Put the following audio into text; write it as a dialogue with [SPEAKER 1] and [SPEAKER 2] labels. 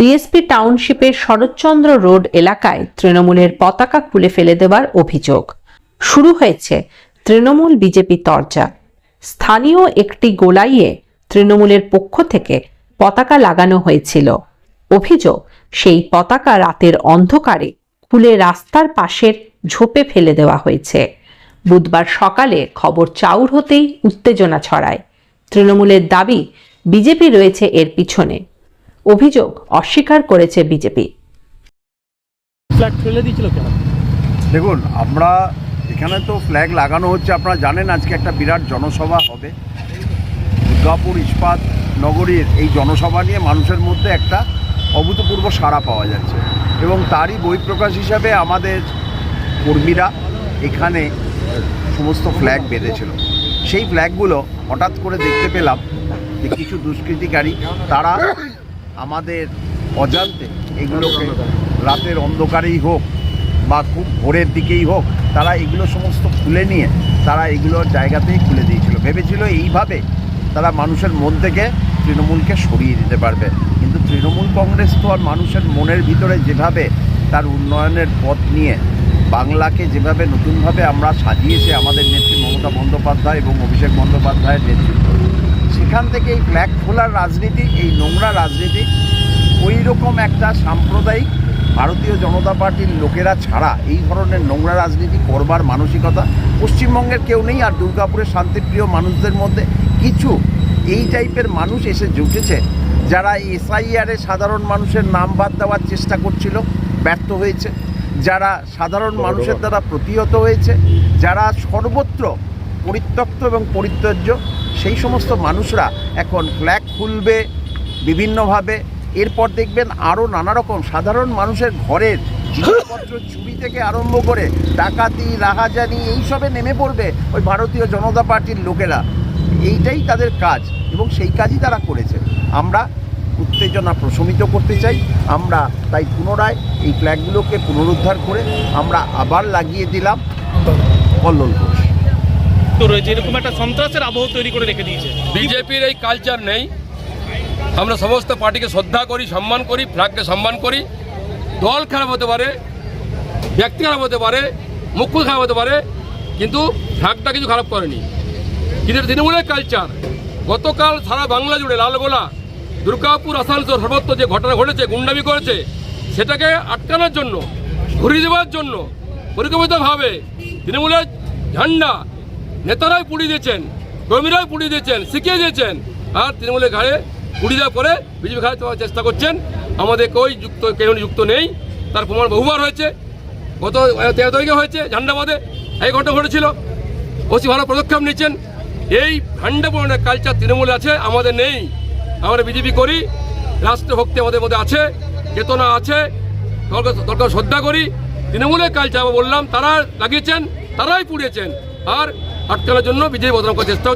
[SPEAKER 1] DSP টাউনশিপের Saratchandra road এলাকায় তৃণমূলের পতাকা খুলে ফেলে দেওয়ার অভিযোগ। শুরু হয়েছে তৃণমূল বিজেপি তরজা। স্থানীয় একটি গোলাইয়ে তৃণমূলের পক্ষ থেকে পতাকা লাগানো হয়েছিল। অভিযোগ, সেই পতাকা রাতের অন্ধকারে খুলে রাস্তার পাশের ঝোপে ফেলে দেওয়া হয়েছে। বুধবার সকালে খবর চাউর হতেই উত্তেজনা ছড়ায়। তৃণমূলের দাবি বিজেপি রয়েছে এর পিছনে। অভিযোগ অস্বীকার করেছে বিজেপি।
[SPEAKER 2] ফ্ল্যাগ ফেলে দিয়েছিল কেন?
[SPEAKER 3] দেখুন, আমরা এখানে তো ফ্ল্যাগ লাগানো হচ্ছে, আপনারা জানেন আজকে একটা বিরাট জনসভা হবে। দুর্গাপুর ইস্পাত নগরীর এই জনসভা নিয়ে মানুষের মধ্যে একটা অভূতপূর্ব সাড়া পাওয়া যাচ্ছে এবং তারই বহিঃপ্রকাশ হিসাবে আমাদের কর্মীরা এখানে সমস্ত ফ্ল্যাগ বেঁধেছিল। সেই ফ্ল্যাগগুলো হঠাৎ করে দেখতে পেলাম যে কিছু দুষ্কৃতিকারী তারা আমাদের অজান্তে এগুলোকে রাতের অন্ধকারেই হোক বা খুব ভোরের দিকেই হোক, তারা এগুলো সমস্ত খুলে নিয়ে তারা এগুলোর জায়গাতেই খুলে দিয়েছিল। ভেবেছিল এইভাবে তারা মানুষের মন থেকে তৃণমূলকে সরিয়ে দিতে পারবে। কিন্তু তৃণমূল কংগ্রেস তো আর মানুষের মনের ভিতরে যেভাবে তার উন্নয়নের পথ নিয়ে বাংলাকে যেভাবে নতুনভাবে আমরা সাজিয়েছে আমাদের নেত্রী মমতা বন্দ্যোপাধ্যায় এবং অভিষেক বন্দ্যোপাধ্যায়ের নেতৃত্ব, সেখান থেকে এই ফ্ল্যাগ খোলার রাজনীতি, এই নোংরা রাজনীতি, ওই রকম একটা সাম্প্রদায়িক ভারতীয় জনতা পার্টির লোকেরা ছাড়া এই ধরনের নোংরা রাজনীতি করবার মানসিকতা পশ্চিমবঙ্গের কেউ নেই। আর দুর্গাপুরের শান্তিপ্রিয় মানুষদের মধ্যে কিছু এই টাইপের মানুষ এসে জুটেছে যারা এসআইআরে সাধারণ মানুষের নাম বাদ দেওয়ার চেষ্টা করছিল, ব্যর্থ হয়েছে, যারা সাধারণ মানুষের দ্বারা প্রতিহত হয়েছে, যারা সর্বত্র পরিত্যক্ত এবং পরিত্যাজ্য, সেই সমস্ত মানুষরা এখন ফ্ল্যাগ খুলবে বিভিন্নভাবে। এরপর দেখবেন আরও নানা রকম সাধারণ মানুষের ঘরের জিনিসপত্র চুরি থেকে আরম্ভ করে ডাকাতি, রাহাজানি এইসবে নেমে পড়বে ওই ভারতীয় জনতা পার্টির লোকেরা। এইটাই তাদের কাজ এবং সেই কাজই তারা করেছে। আমরা উত্তেজনা প্রশমিত করতে চাই। আমরা তাই পুনরায় এই ফ্ল্যাগগুলোকে পুনরুদ্ধার করে আমরা আবার লাগিয়ে দিলাম কল্লোল ঘোষ।
[SPEAKER 2] তো রয়েছে এরকম একটা সন্ত্রাসের আবহ তৈরি করে রেখে দিয়েছে।
[SPEAKER 4] বিজেপির এই কালচার নেই। আমরা সমস্ত পার্টিকে শ্রদ্ধা করি, সম্মান করি, ফ্ল্যাগকে সম্মান করি। দল খারাপ হতে পারে, ব্যক্তি খারাপ হতে পারে, মুখ্য খারাপ হতে পারে, কিন্তু ফ্ল্যাগটা কিছু খারাপ করেনি। কিন্তু তৃণমূলের কালচার গতকাল সারা বাংলা জুড়ে লালগোলা, দুর্গাপুর, আসানসোল সর্বত্র যে ঘটনা ঘটেছে, গুন্ডামি করেছে, সেটাকে আটকানোর জন্য, ঘুরিয়ে দেওয়ার জন্য পরিকল্পিতভাবে তৃণমূলের ঝান্ডা নেতারাই পুড়িয়ে দিয়েছেন, কর্মীরাই পুড়িয়ে দিয়েছেন, শিখিয়ে দিয়েছেন। আর তৃণমূলের ঘাড়ে পুড়িয়ে দেওয়ার পরে বিজেপি ঘাড়ে দেওয়ার চেষ্টা করছেন। আমাদের কেউ যুক্ত নেই, তার প্রমাণ বহুবার হয়েছে। গত 13 তারিখে হয়েছে ঝান্ডাবাদে এই ঘটনা ঘটেছিল। ওসি ভালো পদক্ষেপ নিচ্ছেন। এই ঝান্ডা পূরণের কালচার তৃণমূলে আছে, আমাদের নেই। আমরা বিজেপি করি, রাষ্ট্রভক্তি আমাদের মধ্যে আছে, চেতনা আছে, দরকার শ্রদ্ধা করি। তৃণমূলের কালচার বললাম, তারা লাগিয়েছেন, তারাই পুড়িয়েছেন। আর আটকানোর জন্য বিজেপি বদনাম করার চেষ্টা